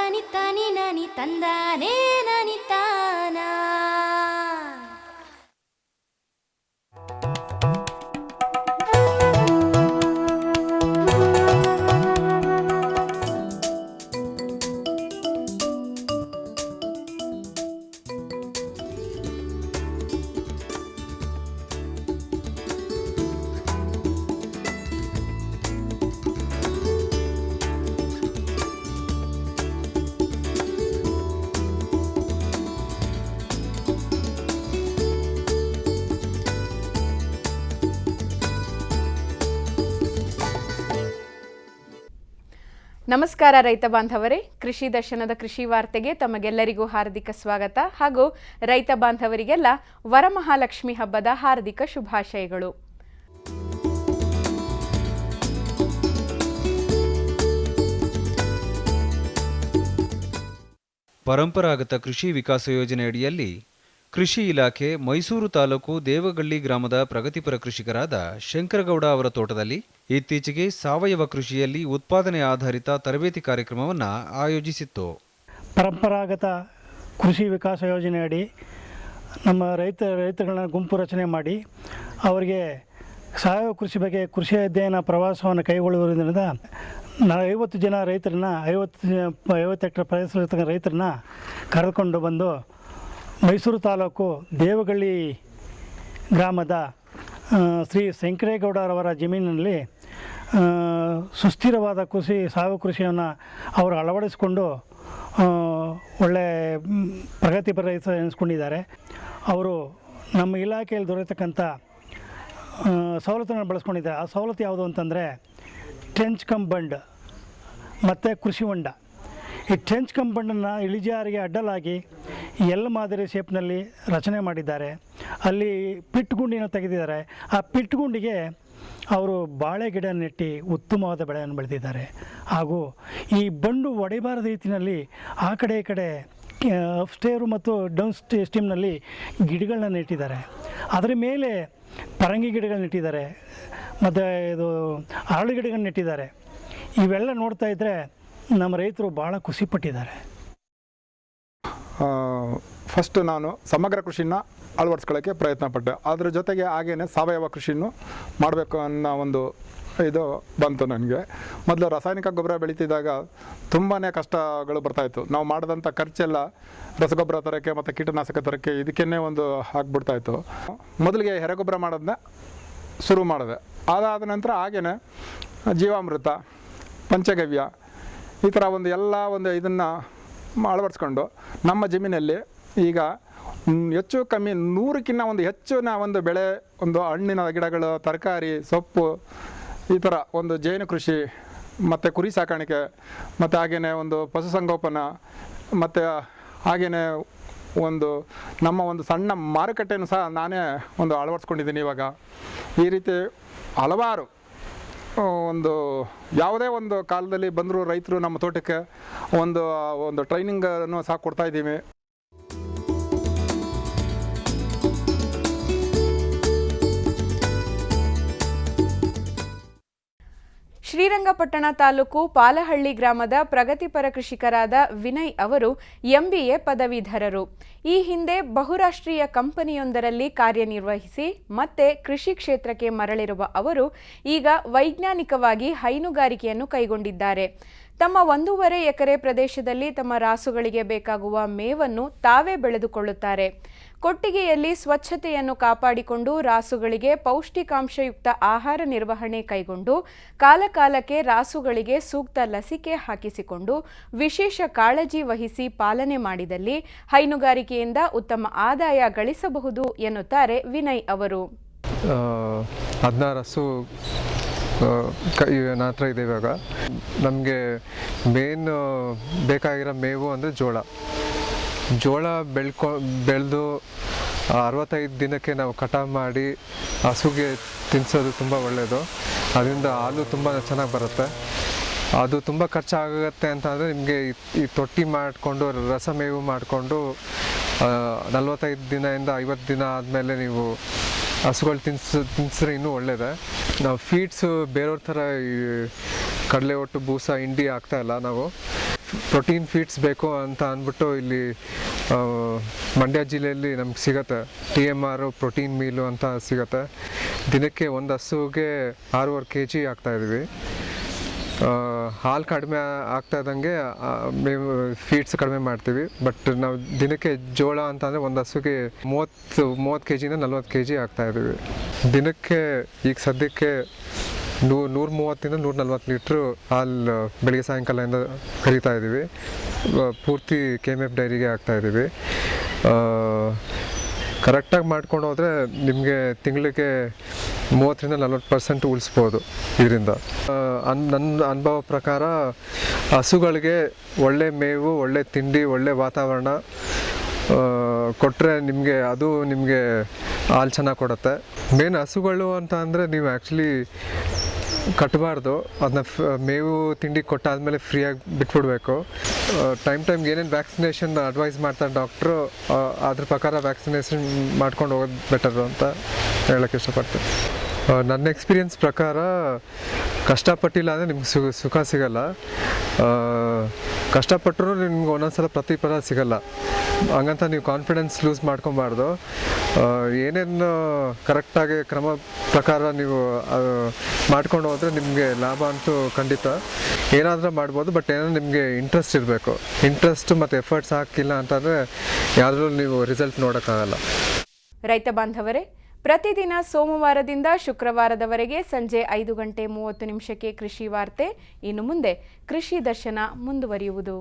ನನಿ ತನಿ ನನಿ ತಂದಾನೇ ನನಿ ತಾನ. ನಮಸ್ಕಾರ ರೈತ ಬಾಂಧವರೇ, ಕೃಷಿ ದರ್ಶನದ ಕೃಷಿ ವಾರ್ತೆಗೆ ತಮಗೆಲ್ಲರಿಗೂ ಹಾರ್ದಿಕ ಸ್ವಾಗತ ಹಾಗೂ ರೈತ ಬಾಂಧವರಿಗೆಲ್ಲ ವರಮಹಾಲಕ್ಷ್ಮಿ ಹಬ್ಬದ ಹಾರ್ದಿಕ ಶುಭಾಶಯಗಳು. ಪರಂಪರಾಗತ ಕೃಷಿ ವಿಕಾಸ ಯೋಜನೆಯಡಿಯಲ್ಲಿ ಕೃಷಿ ಇಲಾಖೆ ಮೈಸೂರು ತಾಲೂಕು ದೇವಗಳ್ಳಿ ಗ್ರಾಮದ ಪ್ರಗತಿಪರ ಕೃಷಿಕರಾದ ಶಂಕರಗೌಡ ಅವರ ತೋಟದಲ್ಲಿ ಇತ್ತೀಚೆಗೆ ಸಾವಯವ ಕೃಷಿಯಲ್ಲಿ ಉತ್ಪಾದನೆ ಆಧಾರಿತ ತರಬೇತಿ ಕಾರ್ಯಕ್ರಮವನ್ನು ಆಯೋಜಿಸಿತ್ತು. ಪರಂಪರಾಗತ ಕೃಷಿ ವಿಕಾಸ ಯೋಜನೆಯಡಿ ನಮ್ಮ ರೈತಗಳನ್ನ ಗುಂಪು ರಚನೆ ಮಾಡಿ ಅವರಿಗೆ ಸಾವಯವ ಕೃಷಿ ಬಗ್ಗೆ ಕೃಷಿ ಅಧ್ಯಯನ ಪ್ರವಾಸವನ್ನು ಕೈಗೊಳ್ಳುವುದರಿಂದ 50 ಜನ ರೈತರನ್ನ 50 ಹೆಕ್ಟರ್ ಪ್ರದೇಶದಲ್ಲಿರ್ತಕ್ಕಂಥ ರೈತರನ್ನ ಕರೆದುಕೊಂಡು ಬಂದು ಮೈಸೂರು ತಾಲೂಕು ದೇವಗಳ್ಳಿ ಗ್ರಾಮದ ಶ್ರೀ ಶಂಕರೇಗೌಡರವರ ಜಮೀನಿನಲ್ಲಿ ಸುಸ್ಥಿರವಾದ ಸಾವಯವ ಕೃಷಿಯನ್ನು ಅವರು ಅಳವಡಿಸಿಕೊಂಡು ಒಳ್ಳೆಯ ಪ್ರಗತಿಪರ ರೈತ ಎನಿಸ್ಕೊಂಡಿದ್ದಾರೆ. ಅವರು ನಮ್ಮ ಇಲಾಖೆಯಲ್ಲಿ ದೊರೆಯತಕ್ಕಂಥ ಸವಲತ್ತನ್ನು ಬಳಸ್ಕೊಂಡಿದ್ದಾರೆ. ಆ ಸವಲತ್ತು ಯಾವುದು ಅಂತಂದರೆ ಟ್ರೆಂಚ್ ಕಮ್ ಬಂಡ್ ಮತ್ತು ಕೃಷಿ ಹೊಂಡ. ಈ ಟ್ರೆಂಚ್ ಕಮ್ ಬಂಡನ್ನು ಇಳಿಜಾರಿಗೆ ಅಡ್ಡಲಾಗಿ ಎಲ್ ಮಾದರಿ ಶೇಪ್ನಲ್ಲಿ ರಚನೆ ಮಾಡಿದ್ದಾರೆ. ಅಲ್ಲಿ ಪಿಟ್ಗುಂಡಿನ ತೆಗೆದಿದ್ದಾರೆ. ಆ ಪಿಟ್ಗುಂಡಿಗೆ ಅವರು ಬಾಳೆ ಗಿಡ ನೆಟ್ಟಿ ಉತ್ತಮವಾದ ಬೆಳೆಯನ್ನು ಬೆಳೆದಿದ್ದಾರೆ. ಹಾಗೂ ಈ ಬಂಡು ಒಡೆಯಬಾರದ ರೀತಿಯಲ್ಲಿ ಆ ಕಡೆ ಈ ಕಡೆ ಅಪ್ಸ್ಟೇರು ಮತ್ತು ಡೌನ್ ಸ್ಟೀಮ್ನಲ್ಲಿ ಗಿಡಗಳನ್ನ ನೆಟ್ಟಿದ್ದಾರೆ. ಅದರ ಮೇಲೆ ಪರಂಗಿ ಗಿಡಗಳನ್ನ ನೆಟ್ಟಿದ್ದಾರೆ ಮತ್ತು ಇದು ಅರಳು ಗಿಡಗಳನ್ನ ನೆಟ್ಟಿದ್ದಾರೆ. ಇವೆಲ್ಲ ನೋಡ್ತಾ ಇದ್ದರೆ ನಮ್ಮ ರೈತರು ಭಾಳ ಖುಷಿಪಟ್ಟಿದ್ದಾರೆ. ಫಸ್ಟ್ ನಾನು ಸಮಗ್ರ ಕೃಷಿನ ಅಳವಡಿಸ್ಕೊಳ್ಳೋಕ್ಕೆ ಪ್ರಯತ್ನ ಪಟ್ಟೆ. ಅದ್ರ ಜೊತೆಗೆ ಹಾಗೇ ಸಾವಯವ ಕೃಷಿನೂ ಮಾಡಬೇಕು ಅನ್ನೋ ಒಂದು ಇದು ಬಂತು ನನಗೆ. ಮೊದಲು ರಾಸಾಯನಿಕ ಗೊಬ್ಬರ ಬೆಳೀತಿದ್ದಾಗ ತುಂಬಾ ಕಷ್ಟಗಳು ಬರ್ತಾಯಿತ್ತು. ನಾವು ಮಾಡಿದಂಥ ಖರ್ಚೆಲ್ಲ ರಸಗೊಬ್ಬರ ತರೋಕ್ಕೆ ಮತ್ತು ಕೀಟನಾಶಕ ತರೋಕ್ಕೆ ಇದಕ್ಕೇ ಒಂದು ಹಾಕ್ಬಿಡ್ತಾಯಿತ್ತು. ಮೊದಲಿಗೆ ಎರೆಗೊಬ್ಬರ ಮಾಡೋದನ್ನ ಶುರು ಮಾಡಿದೆ. ಅದಾದ ನಂತರ ಹಾಗೇ ಜೀವಾಮೃತ, ಪಂಚಗವ್ಯ ಈ ಥರ ಒಂದು ಇದನ್ನು ಅಳವಡಿಸ್ಕೊಂಡು ನಮ್ಮ ಜಮೀನಲ್ಲಿ ಈಗ ಹೆಚ್ಚು ಕಮ್ಮಿ 100ಕ್ಕಿಂತ ಒಂದು ಹೆಚ್ಚಿನ ಒಂದು ಬೆಳೆ, ಒಂದು ಹಣ್ಣಿನ ಗಿಡಗಳು, ತರಕಾರಿ, ಸೊಪ್ಪು, ಈ ಥರ ಒಂದು ಜೇನು ಕೃಷಿ ಮತ್ತು ಕುರಿ ಸಾಕಾಣಿಕೆ ಮತ್ತು ಹಾಗೆಯೇ ಒಂದು ಪಶುಸಂಗೋಪನಾ ಮತ್ತು ಹಾಗೆಯೇ ಒಂದು ನಮ್ಮ ಒಂದು ಸಣ್ಣ ಮಾರುಕಟ್ಟೆಯನ್ನು ಸಹ ನಾನೇ ಒಂದು ಅಳವಡಿಸ್ಕೊಂಡಿದ್ದೀನಿ. ಇವಾಗ ಈ ರೀತಿ ಹಲವಾರು ಒಂದು ಯಾವುದೇ ಒಂದು ಕಾಲದಲ್ಲಿ ಬಂದರೂ ರೈತರು ನಮ್ಮ ತೋಟಕ್ಕೆ ಒಂದು ಟ್ರೈನಿಂಗನ್ನು ಸಹ ಕೊಡ್ತಾಯಿದ್ದೀವಿ. ಶ್ರೀರಂಗಪಟ್ಟಣ ತಾಲೂಕು ಪಾಲಹಳ್ಳಿ ಗ್ರಾಮದ ಪ್ರಗತಿಪರ ಕೃಷಿಕರಾದ ವಿನಯ್ ಅವರು MBA ಪದವೀಧರರು. ಈ ಹಿಂದೆ ಬಹುರಾಷ್ಟ್ರೀಯ ಕಂಪನಿಯೊಂದರಲ್ಲಿ ಕಾರ್ಯನಿರ್ವಹಿಸಿ ಮತ್ತೆ ಕೃಷಿ ಕ್ಷೇತ್ರಕ್ಕೆ ಮರಳಿರುವ ಅವರು ಈಗ ವೈಜ್ಞಾನಿಕವಾಗಿ ಹೈನುಗಾರಿಕೆಯನ್ನು ಕೈಗೊಂಡಿದ್ದಾರೆ. ತಮ್ಮ 1.5 ಎಕರೆ ಪ್ರದೇಶದಲ್ಲಿ ತಮ್ಮ ರಾಸುಗಳಿಗೆ ಬೇಕಾಗುವ ಮೇವನ್ನು ತಾವೇ ಬೆಳೆದುಕೊಳ್ಳುತ್ತಾರೆ. ಕೊಟ್ಟಿಗೆಯಲ್ಲಿ ಸ್ವಚ್ಛತೆಯನ್ನು ಕಾಪಾಡಿಕೊಂಡು ರಾಸುಗಳಿಗೆ ಪೌಷ್ಟಿಕಾಂಶಯುಕ್ತ ಆಹಾರ ನಿರ್ವಹಣೆ ಕೈಗೊಂಡು ಕಾಲಕಾಲಕ್ಕೆ ರಾಸುಗಳಿಗೆ ಸೂಕ್ತ ಲಸಿಕೆ ಹಾಕಿಸಿಕೊಂಡು ವಿಶೇಷ ಕಾಳಜಿ ವಹಿಸಿ ಪಾಲನೆ ಮಾಡಿದಲ್ಲಿ ಹೈನುಗಾರಿಕೆಯಿಂದ ಉತ್ತಮ ಆದಾಯ ಗಳಿಸಬಹುದು ಎನ್ನುತ್ತಾರೆ ವಿನಯ್ ಅವರು. 16 ಹಸು ನನ್ನ ಹತ್ರ ಇದೆ. ಇವಾಗ ನಮಗೆ ಮೇನ್ ಬೇಕಾಗಿರೋ ಮೇವು ಅಂದರೆ ಜೋಳ ಬೆಳೆದು 65 ದಿನಕ್ಕೆ ನಾವು ಕಟಾವು ಮಾಡಿ ಹಸುಗೆ ತಿನ್ನಿಸೋದು ತುಂಬ ಒಳ್ಳೆಯದು. ಅದರಿಂದ ಹಾಲು ತುಂಬ ಚೆನ್ನಾಗಿ ಬರುತ್ತೆ. ಅದು ತುಂಬ ಖರ್ಚಾಗುತ್ತೆ ಅಂತ ಅಂದರೆ ನಿಮಗೆ ಈ ತೊಟ್ಟಿ ಮಾಡಿಕೊಂಡು ರಸಮೇವು ಮಾಡಿಕೊಂಡು 45 ದಿನದಿಂದ 50 ದಿನ ಆದಮೇಲೆ ನೀವು ಹಸುಗಳು ತಿನ್ನಿಸ್ರೆ ಇನ್ನೂ ಒಳ್ಳೆಯದೇ. ನಾವು ಫೀಡ್ಸು ಬೇರೆಯವ್ರ ಥರ ಈ ಕಡಲೆ ಒಟ್ಟು ಬೂಸ ಹಿಂಡಿ ಆಗ್ತಾಯಿಲ್ಲ. ನಾವು ಪ್ರೋಟೀನ್ ಫೀಡ್ಸ್ ಬೇಕು ಅಂತ ಅಂದ್ಬಿಟ್ಟು ಇಲ್ಲಿ ಮಂಡ್ಯ ಜಿಲ್ಲೆಯಲ್ಲಿ ನಮ್ಗೆ ಸಿಗತ್ತೆ. TMR ಪ್ರೋಟೀನ್ ಮೀಲು ಅಂತ ಸಿಗತ್ತೆ. ದಿನಕ್ಕೆ ಒಂದು ಹಸುಗೆ 6.5 kg ಹಾಕ್ತಾಯಿದ್ವಿ. ಹಾಲು ಕಡಿಮೆ ಆಗ್ತಾ ಇದ್ದಂಗೆ ಮೇವು ಫೀಡ್ಸ್ ಕಡಿಮೆ ಮಾಡ್ತೀವಿ. ಬಟ್ ನಾವು ದಿನಕ್ಕೆ ಜೋಳ ಅಂತಂದರೆ ಒಂದು ಹಸುಗೆ 30 kg 40 kg ಹಾಕ್ತಾಯಿದ್ದೀವಿ. ದಿನಕ್ಕೆ ಈಗ ಸದ್ಯಕ್ಕೆ 130 140 ಲೀಟ್ರು ಹಾಲು ಬೆಳಿಗ್ಗೆ ಸಾಯಂಕಾಲದಿಂದ ಕರಿತಾ ಇದ್ದೀವಿ. ಪೂರ್ತಿ KMF ಡೈರಿಗೆ ಹಾಕ್ತಾಯಿದ್ದೀವಿ. ಕರೆಕ್ಟಾಗಿ ಮಾಡ್ಕೊಂಡು ಹೋದರೆ ನಿಮಗೆ ತಿಂಗಳಿಗೆ 30-40% ಉಳಿಸ್ಬೋದು ಇದರಿಂದ. ನನ್ನ ಅನುಭವ ಪ್ರಕಾರ ಹಸುಗಳಿಗೆ ಒಳ್ಳೆ ಮೇವು, ಒಳ್ಳೆ ತಿಂಡಿ, ಒಳ್ಳೆ ವಾತಾವರಣ ಕೊಟ್ಟರೆ ನಿಮಗೆ ಹಾಲು ಚೆನ್ನಾಗಿ ಕೊಡುತ್ತೆ. ಮೇನ್ ಹಸುಗಳು ಅಂತ ಅಂದರೆ ನೀವು ಆ್ಯಕ್ಚುಲಿ ಕಟ್ಟಬಾರ್ದು. ಅದನ್ನ ಮೇವು ತಿಂಡಿ ಕೊಟ್ಟಾದಮೇಲೆ ಫ್ರೀಯಾಗಿ ಬಿಟ್ಬಿಡ್ಬೇಕು. ಟೈಮ್ಗೆ ಏನೇನು ವ್ಯಾಕ್ಸಿನೇಷನ್ ಅಡ್ವೈಸ್ ಮಾಡ್ತಾರೆ ಡಾಕ್ಟ್ರು, ಅದ್ರ ಪ್ರಕಾರ ವ್ಯಾಕ್ಸಿನೇಷನ್ ಮಾಡ್ಕೊಂಡು ಹೋಗೋದು ಬೆಟರು ಅಂತ ಹೇಳೋಕ್ಕೆ ಇಷ್ಟಪಡ್ತೀನಿ. ನನ್ನ ಎಕ್ಸ್ಪೀರಿಯನ್ಸ್ ಪ್ರಕಾರ ಕಷ್ಟಪಟ್ಟಿಲ್ಲ ಅಂದರೆ ನಿಮ್ಗೆ ಸುಖ ಸಿಗಲ್ಲ. ಕಷ್ಟಪಟ್ಟರು ನಿಮ್ಗೆ ಒಂದೊಂದ್ಸಲ ಪ್ರತಿಫಲ ಸಿಗಲ್ಲ. ಹಂಗಂತ ನೀವು ಕಾನ್ಫಿಡೆನ್ಸ್ ಲೂಸ್ ಮಾಡ್ಕೊಬಾರ್ದು. ಏನೇನು ಕರೆಕ್ಟಾಗಿ ಕ್ರಮ ಪ್ರಕಾರ ನೀವು ಮಾಡ್ಕೊಂಡು ಹೋದರೆ ನಿಮಗೆ ಲಾಭ ಅಂತೂ ಖಂಡಿತ. ಏನಾದರೂ ಮಾಡ್ಬೋದು, ಬಟ್ ಏನೋ ನಿಮಗೆ ಇಂಟ್ರೆಸ್ಟ್ ಇರಬೇಕು. ಇಂಟ್ರೆಸ್ಟ್ ಮತ್ತು ಎಫರ್ಟ್ಸ್ ಹಾಕಿಲ್ಲ ಅಂತಂದರೆ ಯಾವುದ್ರೂ ನೀವು ರಿಸಲ್ಟ್ ನೋಡೋಕ್ಕಾಗಲ್ಲ. ರೈತ ಬಾಂಧವರೇ, ಪ್ರತಿದಿನ ಸೋಮವಾರದಿಂದ ಶುಕ್ರವಾರದವರೆಗೆ ಸಂಜೆ 5:30 ಕೃಷಿ ವಾರ್ತೆ. ಇನ್ನು ಮುಂದೆ ಕೃಷಿ ದರ್ಶನ ಮುಂದುವರಿಯುವುದು.